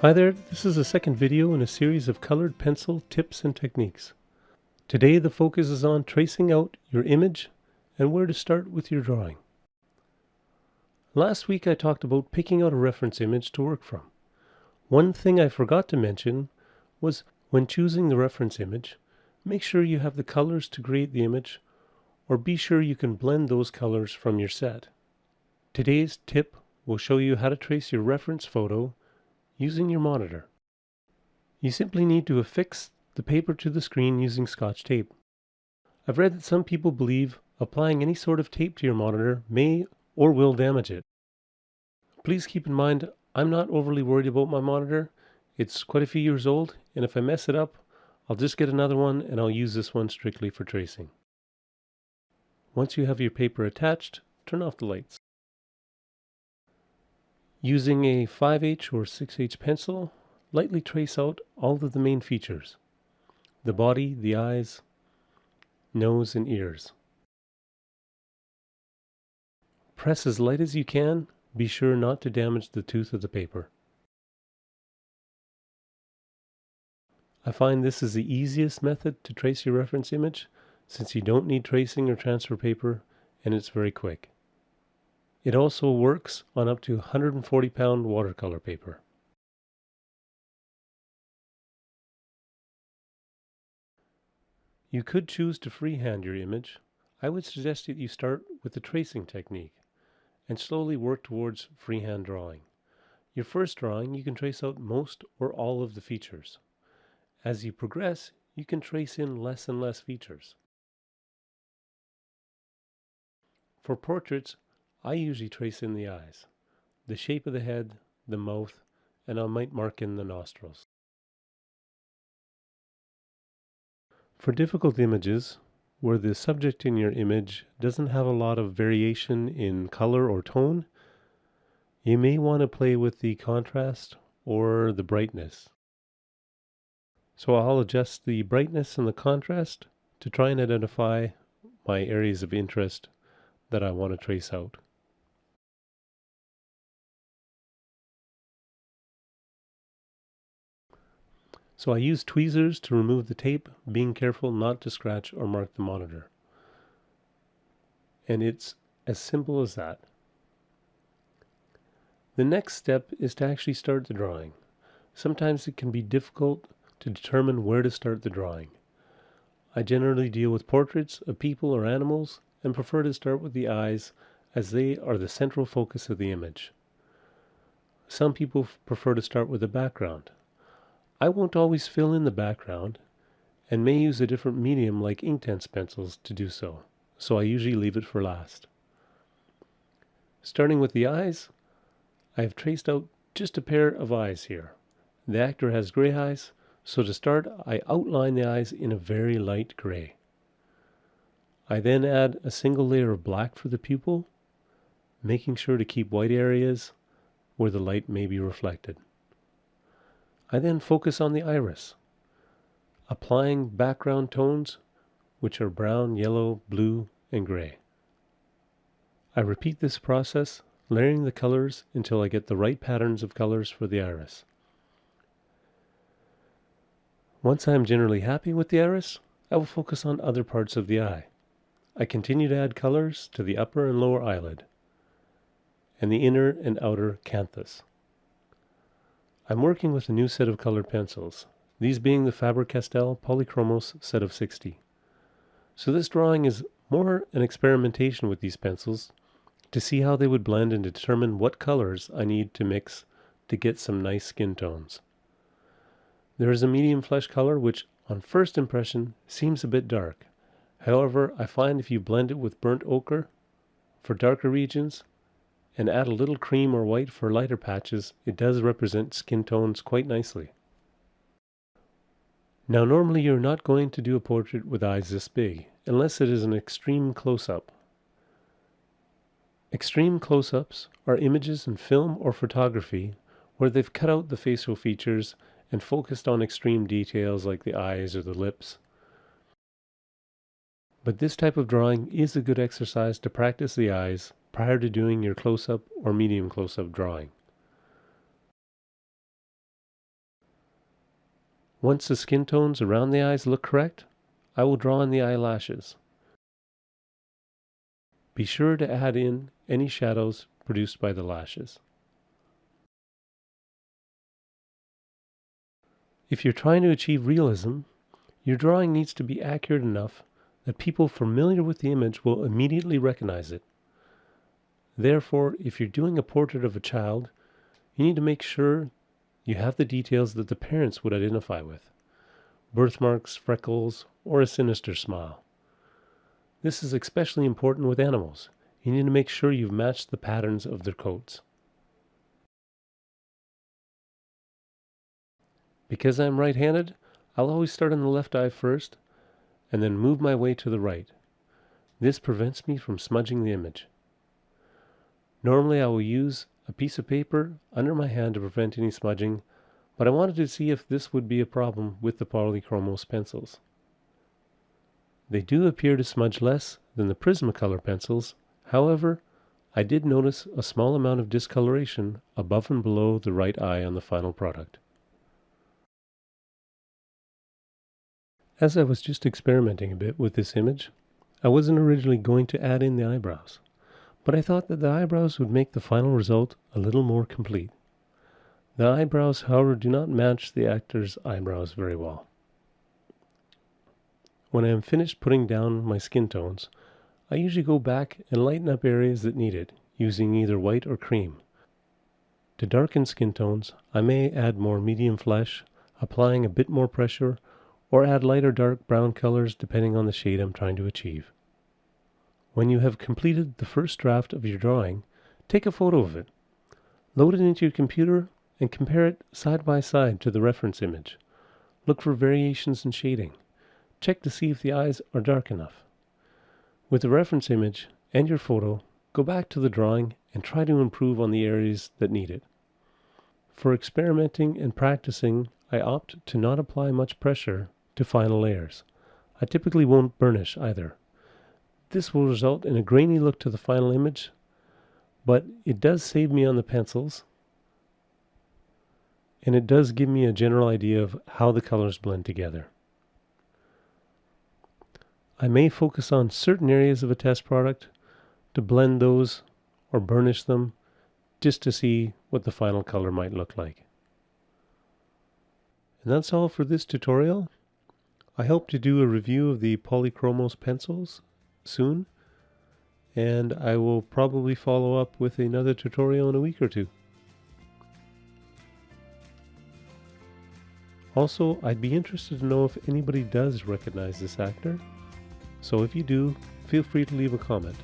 Hi there, this is the second video in a series of colored pencil tips and techniques. Today the focus is on tracing out your image and where to start with your drawing. Last week I talked about picking out a reference image to work from. One thing I forgot to mention was when choosing the reference image, make sure you have the colors to create the image, or be sure you can blend those colors from your set. Today's tip will show you how to trace your reference photo using your monitor. You simply need to affix the paper to the screen using Scotch tape. I've read that some people believe applying any sort of tape to your monitor may or will damage it. Please keep in mind, I'm not overly worried about my monitor. It's quite a few years old, and if I mess it up, I'll just get another one and I'll use this one strictly for tracing. Once you have your paper attached, turn off the lights. Using a 5H or 6H pencil, lightly trace out all of the main features: the body, the eyes, nose, and ears. Press as light as you can. Be sure not to damage the tooth of the paper. I find this is the easiest method to trace your reference image, since you don't need tracing or transfer paper, and it's very quick. It also works on up to 140-pound watercolor paper. You could choose to freehand your image. I would suggest that you start with the tracing technique and slowly work towards freehand drawing. Your first drawing, you can trace out most or all of the features. As you progress, you can trace in less and less features. For portraits, I usually trace in the eyes, the shape of the head, the mouth, and I might mark in the nostrils. For difficult images, where the subject in your image doesn't have a lot of variation in color or tone, you may want to play with the contrast or the brightness. So I'll adjust the brightness and the contrast to try and identify my areas of interest that I want to trace out. So I use tweezers to remove the tape, being careful not to scratch or mark the monitor. And it's as simple as that. The next step is to actually start the drawing. Sometimes it can be difficult to determine where to start the drawing. I generally deal with portraits of people or animals and prefer to start with the eyes, as they are the central focus of the image. Some people prefer to start with the background. I won't always fill in the background and may use a different medium like Inktense pencils to do so, so I usually leave it for last. Starting with the eyes, I have traced out just a pair of eyes here. The actor has gray eyes, so to start I outline the eyes in a very light gray. I then add a single layer of black for the pupil, making sure to keep white areas where the light may be reflected. I then focus on the iris, applying background tones which are brown, yellow, blue, and gray. I repeat this process, layering the colors until I get the right patterns of colors for the iris. Once I am generally happy with the iris, I will focus on other parts of the eye. I continue to add colors to the upper and lower eyelid, and the inner and outer canthus. I'm working with a new set of colored pencils, these being the Faber-Castell Polychromos set of 60. So this drawing is more an experimentation with these pencils to see how they would blend and determine what colors I need to mix to get some nice skin tones. There is a medium flesh color which, on first impression, seems a bit dark. However, I find if you blend it with burnt ochre for darker regions and add a little cream or white for lighter patches, it does represent skin tones quite nicely. Now normally you're not going to do a portrait with eyes this big, unless it is an extreme close-up. Extreme close-ups are images in film or photography where they've cut out the facial features and focused on extreme details like the eyes or the lips. But this type of drawing is a good exercise to practice the eyes prior to doing your close-up or medium close-up drawing. Once the skin tones around the eyes look correct, I will draw in the eyelashes. Be sure to add in any shadows produced by the lashes. If you're trying to achieve realism, your drawing needs to be accurate enough that people familiar with the image will immediately recognize it. Therefore, if you're doing a portrait of a child, you need to make sure you have the details that the parents would identify with: birthmarks, freckles, or a sinister smile. This is especially important with animals. You need to make sure you've matched the patterns of their coats. Because I'm right-handed, I'll always start on the left eye first, and then move my way to the right. This prevents me from smudging the image. Normally I will use a piece of paper under my hand to prevent any smudging, but I wanted to see if this would be a problem with the polychromos pencils. They do appear to smudge less than the Prismacolor pencils. However, I did notice a small amount of discoloration above and below the right eye on the final product. As I was just experimenting a bit with this image, I wasn't originally going to add in the eyebrows, but I thought that the eyebrows would make the final result a little more complete. The eyebrows, however, do not match the actor's eyebrows very well. When I am finished putting down my skin tones, I usually go back and lighten up areas that need it, using either white or cream. To darken skin tones, I may add more medium flesh, applying a bit more pressure, or add light or dark brown colors depending on the shade I'm trying to achieve. When you have completed the first draft of your drawing, take a photo of it. Load it into your computer and compare it side by side to the reference image. Look for variations in shading. Check to see if the eyes are dark enough. With the reference image and your photo, go back to the drawing and try to improve on the areas that need it. For experimenting and practicing, I opt to not apply much pressure to final layers. I typically won't burnish either. This will result in a grainy look to the final image, but it does save me on the pencils, and it does give me a general idea of how the colors blend together. I may focus on certain areas of a test product to blend those or burnish them just to see what the final color might look like. And that's all for this tutorial. I hope to do a review of the polychromos pencils soon, and I will probably follow up with another tutorial in a week or two. Also, I'd be interested to know if anybody does recognize this actor. So if you do, feel free to leave a comment.